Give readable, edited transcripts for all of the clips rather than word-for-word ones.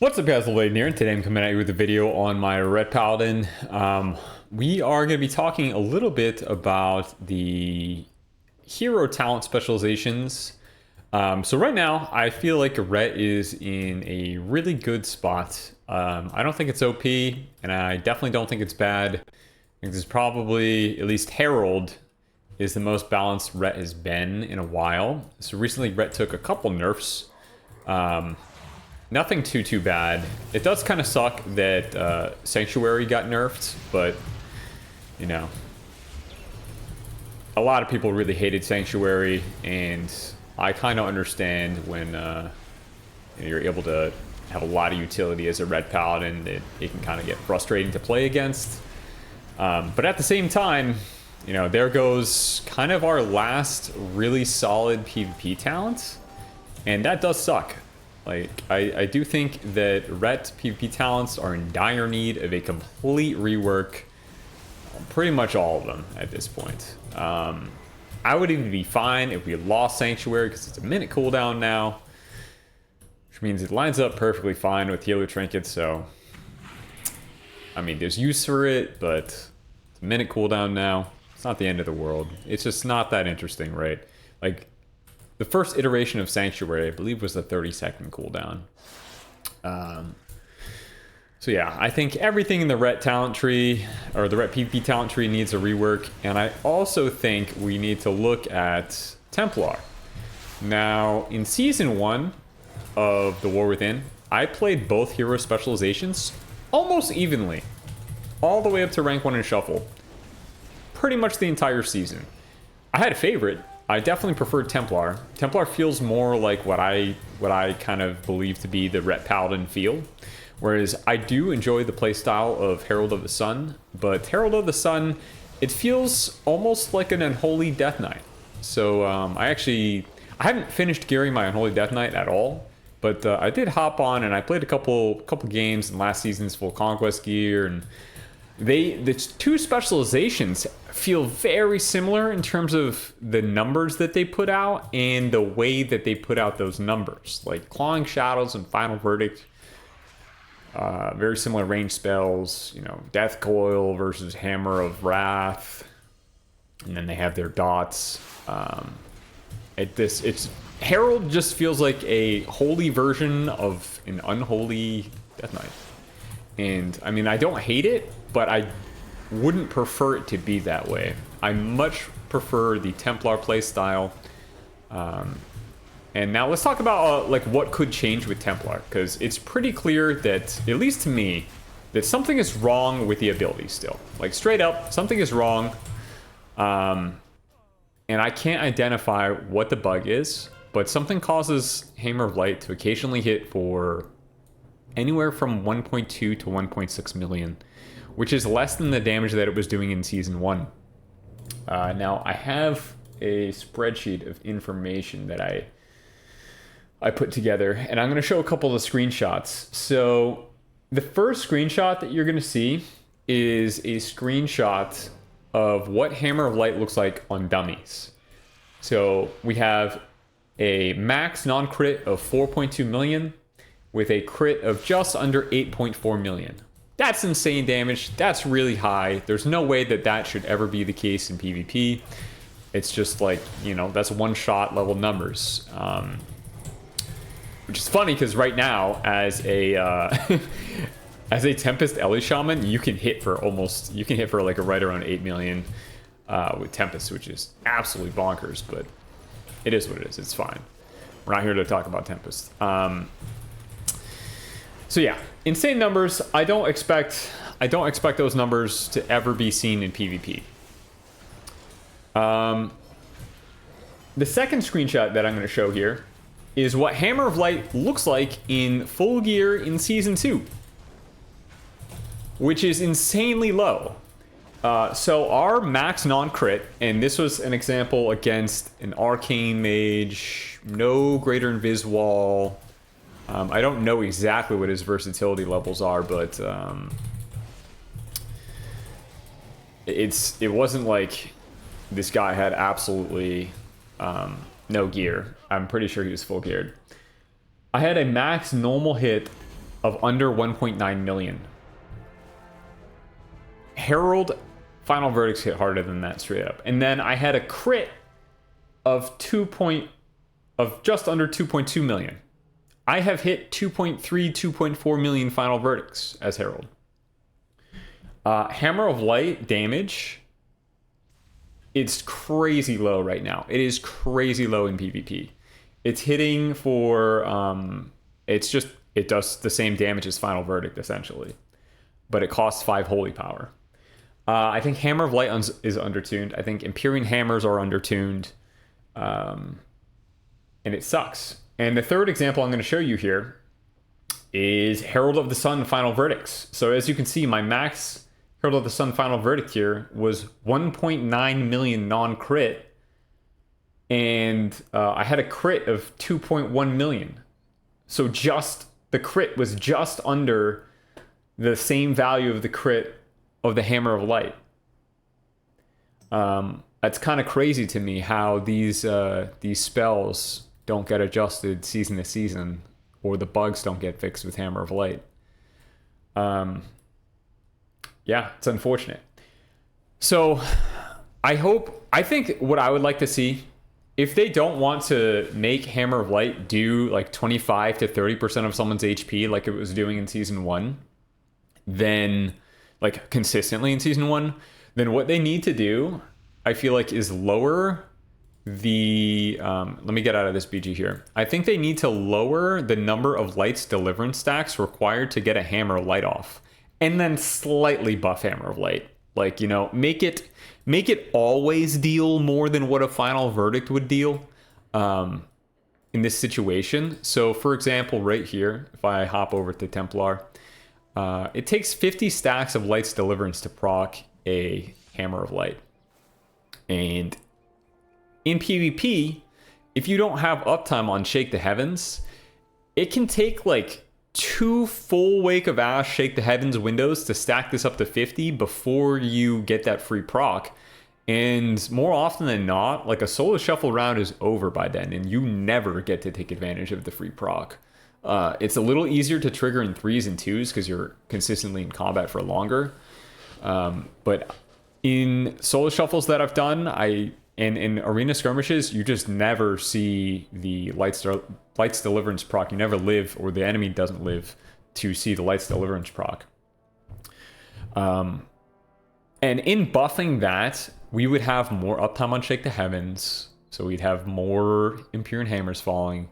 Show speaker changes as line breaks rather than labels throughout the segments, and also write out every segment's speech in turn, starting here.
What's up, guys? Lvladen here, and today I'm coming at you with a video on my Red Paladin. We are going to be talking a little bit about the hero talent specializations. So right now, I feel like Ret is in a really good spot. I don't think it's OP, and I definitely don't think it's bad. I think this is probably, at least Herald, is the most balanced Ret has been in a while. So recently, Ret took a couple nerfs. Nothing too bad. It does kind of suck that Sanctuary got nerfed, but, you know, a lot of people really hated Sanctuary, and I kind of understand when you're able to have a lot of utility as a Red Paladin. It can kind of get frustrating to play against. But at the same time, you know, there goes kind of our last really solid PvP talent, and that does suck. Like, I do think that Ret PvP talents are in dire need of a complete rework. Pretty much all of them at this point. I would even be fine if we lost Sanctuary because it's a minute cooldown now, which means it lines up perfectly fine with Healer Trinket. So, I mean, there's use for it, but it's a minute cooldown now. It's not the end of the world. It's just not that interesting, right? Like, the first iteration of Sanctuary, I believe, was the 30-second cooldown. So yeah, I think everything in the Ret talent tree, or the Ret PvP talent tree, needs a rework. And I also think we need to look at Templar. Now, in Season 1 of The War Within, I played both hero specializations almost evenly. All the way up to rank 1 in Shuffle. Pretty much the entire season. I had a favorite. I definitely preferred Templar. Templar feels more like what I kind of believe to be the Ret Paladin feel. Whereas I do enjoy the playstyle of Herald of the Sun, but Herald of the Sun, it feels almost like an Unholy Death Knight. So I haven't finished gearing my Unholy Death Knight at all, but I did hop on and I played a couple games in last season's Full Conquest gear, and the two specializations feel very similar in terms of the numbers that they put out and the way that they put out those numbers. Like Clawing Shadows and Final Verdict, very similar range spells. You know, Death Coil versus Hammer of Wrath, and then they have their dots. It's Herald just feels like a holy version of an unholy Death Knight. And, I mean, I don't hate it, but I wouldn't prefer it to be that way. I much prefer the Templar playstyle. And now let's talk about, like, what could change with Templar. Because it's pretty clear that, at least to me, that something is wrong with the ability still. Like, straight up, something is wrong. And I can't identify what the bug is, but something causes Hammer of Light to occasionally hit for anywhere from 1.2 to 1.6 million, which is less than the damage that it was doing in Season 1. Now, I have a spreadsheet of information that I put together, and I'm going to show a couple of screenshots. So, the first screenshot that you're going to see is a screenshot of what Hammer of Light looks like on dummies. So, we have a max non-crit of 4.2 million, with a crit of just under 8.4 million. That's insane damage. That's really high. There's no way that that should ever be the case in PvP. It's just like, you know, that's one-shot level numbers. Which is funny because right now, as a as a Tempest Ellie Shaman, you can hit for like a right around 8 million with Tempest, which is absolutely bonkers. But it is what it is. It's fine. We're not here to talk about Tempest. So yeah, insane numbers. I don't expect those numbers to ever be seen in PvP. The second screenshot that I'm going to show here is what Hammer of Light looks like in full gear in Season 2, which is insanely low. So our max non-crit, and this was an example against an Arcane Mage, no greater Invis Wall. I don't know exactly what his versatility levels are, but it wasn't like this guy had absolutely no gear. I'm pretty sure he was full geared. I had a max normal hit of under 1.9 million. Herald final verdicts hit harder than that straight up. And then I had a crit of just under 2.2 million. I have hit 2.3, 2.4 million final verdicts as Herald. Hammer of Light damage, it's crazy low right now. It is crazy low in PvP. It's hitting for, it does the same damage as Final Verdict, essentially. But it costs 5 Holy Power. I think Hammer of Light is undertuned. I think Empyrean Hammers are undertuned. And it sucks. And the third example I'm going to show you here is Herald of the Sun Final Verdicts. So as you can see, my max Herald of the Sun Final Verdict here was 1.9 million non-crit. And I had a crit of 2.1 million. So just the crit was just under the same value of the crit of the Hammer of Light. That's kind of crazy to me how these spells don't get adjusted season to season, or the bugs don't get fixed with Hammer of Light. Yeah, it's unfortunate. So I think what I would like to see, if they don't want to make Hammer of Light do like 25 to 30% of someone's HP like it was doing in Season 1, then like consistently in Season 1, then what they need to do, I feel like, is lower the... let me get out of this BG here. I think they need to lower the number of Light's Deliverance stacks required to get a Hammer of Light off. And then slightly buff Hammer of Light. Like, you know, make it always deal more than what a Final Verdict would deal in this situation. So, for example, right here, if I hop over to Templar, it takes 50 stacks of Light's Deliverance to proc a Hammer of Light. And in PvP, if you don't have uptime on Shake the Heavens, it can take like 2 full Wake of Ash Shake the Heavens windows to stack this up to 50 before you get that free proc. And more often than not, like a solo shuffle round is over by then, and you never get to take advantage of the free proc. It's a little easier to trigger in 3s and 2s because you're consistently in combat for longer. But in solo shuffles that I've done, and in arena skirmishes, you just never see the Light's Deliverance proc. You never live, or the enemy doesn't live, to see the Light's Deliverance proc. And in buffing that, we would have more uptime on Shake the Heavens. So we'd have more Empyrean Hammers falling.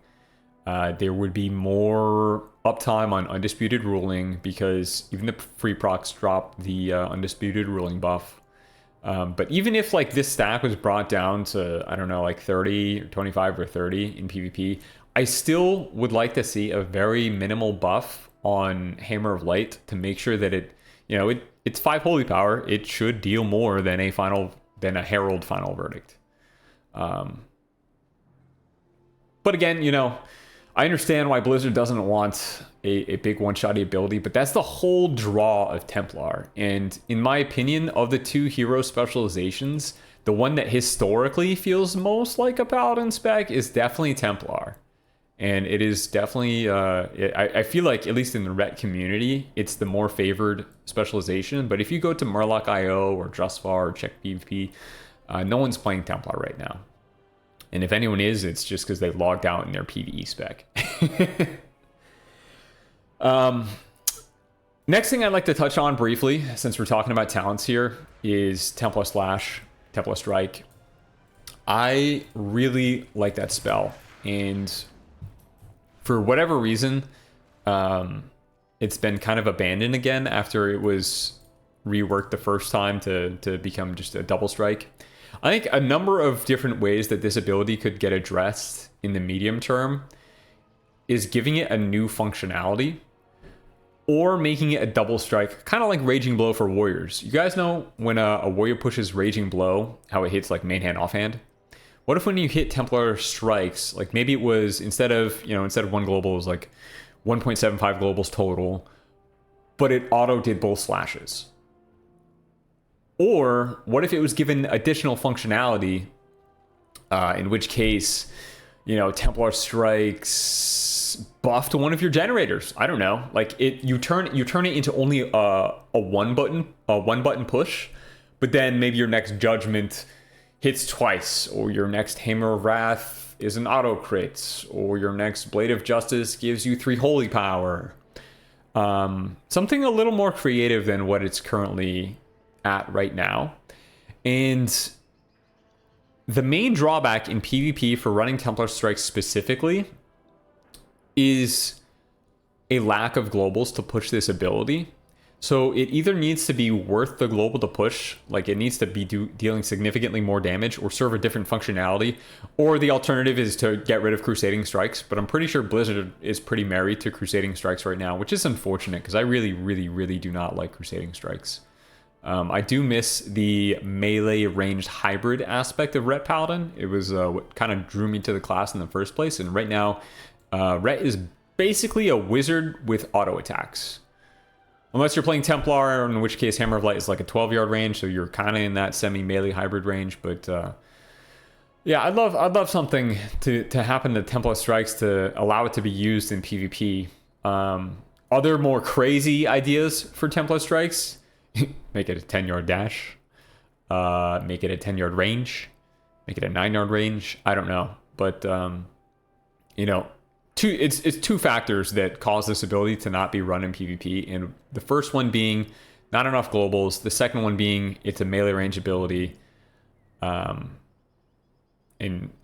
There would be more uptime on Undisputed Ruling, because even the free procs drop the Undisputed Ruling buff. But even if like this stack was brought down to, I don't know, like 30 or 25 or 30 in PvP, I still would like to see a very minimal buff on Hammer of Light to make sure that it's 5 Holy Power. It should deal more than a Herald Final Verdict. But again, I understand why Blizzard doesn't want a big one-shotty ability, but that's the whole draw of Templar. And in my opinion, of the 2 hero specializations, the one that historically feels most like a Paladin spec is definitely Templar. And it is definitely, I feel like, at least in the Ret community, it's the more favored specialization. But if you go to Murloc.io or Justvar or Check PvP, no one's playing Templar right now. And if anyone is, it's just because they logged out in their PvE spec. Next thing I'd like to touch on briefly, since we're talking about talents here, is Templar Slash, Templar Strike. I really like that spell. And for whatever reason, it's been kind of abandoned again after it was reworked the first time to become just a double strike. I think a number of different ways that this ability could get addressed in the medium term is giving it a new functionality or making it a double strike, kind of like Raging Blow for warriors. You guys know when a warrior pushes Raging Blow, how it hits like main hand, offhand? What if when you hit Templar strikes, like maybe it was instead of 1 global, it was like 1.75 globals total, but it auto did both slashes? Or what if it was given additional functionality, in which case, Templar strikes buff to one of your generators. I don't know. Like you turn it into only a one button push, but then maybe your next judgment hits twice, or your next Hammer of Wrath is an auto crit, or your next Blade of Justice gives you 3 holy power. Something a little more creative than what it's currently at right now. And the main drawback in PvP for running Templar Strikes specifically is a lack of globals to push this ability. So it either needs to be worth the global to push, like it needs to be dealing significantly more damage or serve a different functionality, or the alternative is to get rid of Crusading Strikes. But I'm pretty sure Blizzard is pretty married to Crusading Strikes right now, which is unfortunate because I really, really, really do not like Crusading Strikes. I do miss the melee ranged hybrid aspect of Ret Paladin. It was what kind of drew me to the class in the first place. And right now, Ret is basically a wizard with auto attacks. Unless you're playing Templar, in which case Hammer of Light is like a 12-yard range, so you're kind of in that semi-melee hybrid range. But yeah, I'd love something to happen to Templar Strikes to allow it to be used in PvP. Other more crazy ideas for Templar Strikes: make it a 10-yard dash, make it a 10-yard range, make it a 9-yard range. I don't know, but you know. It's two factors that cause this ability to not be run in PvP, and the first one being not enough globals, the second one being it's a melee range ability, and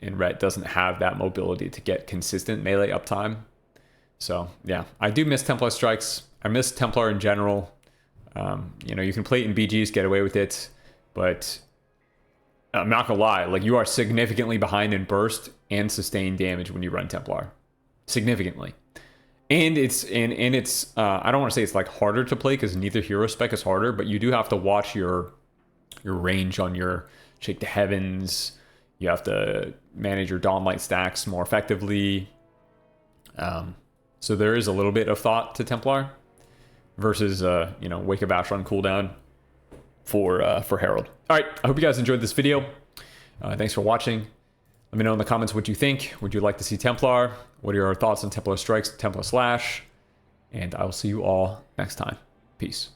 Ret doesn't have that mobility to get consistent melee uptime. So yeah, I do miss Templar Strikes. I miss Templar in general. You know, you can play it in BGs, get away with it, but I'm not gonna lie, like you are significantly behind in burst and sustained damage when you run Templar. Significantly. And it's I don't want to say it's like harder to play because neither hero spec is harder, but you do have to watch your range on your Shake the Heavens. You have to manage your Dawnlight stacks more effectively. So there is a little bit of thought to Templar versus you know, Wake of Ash on cooldown for Herald. All right, I hope you guys enjoyed this video. Thanks for watching. Let me know in the comments what you think. Would you like to see Templar? What are your thoughts on Templar Strikes, Templar Slash? And I will see you all next time. Peace.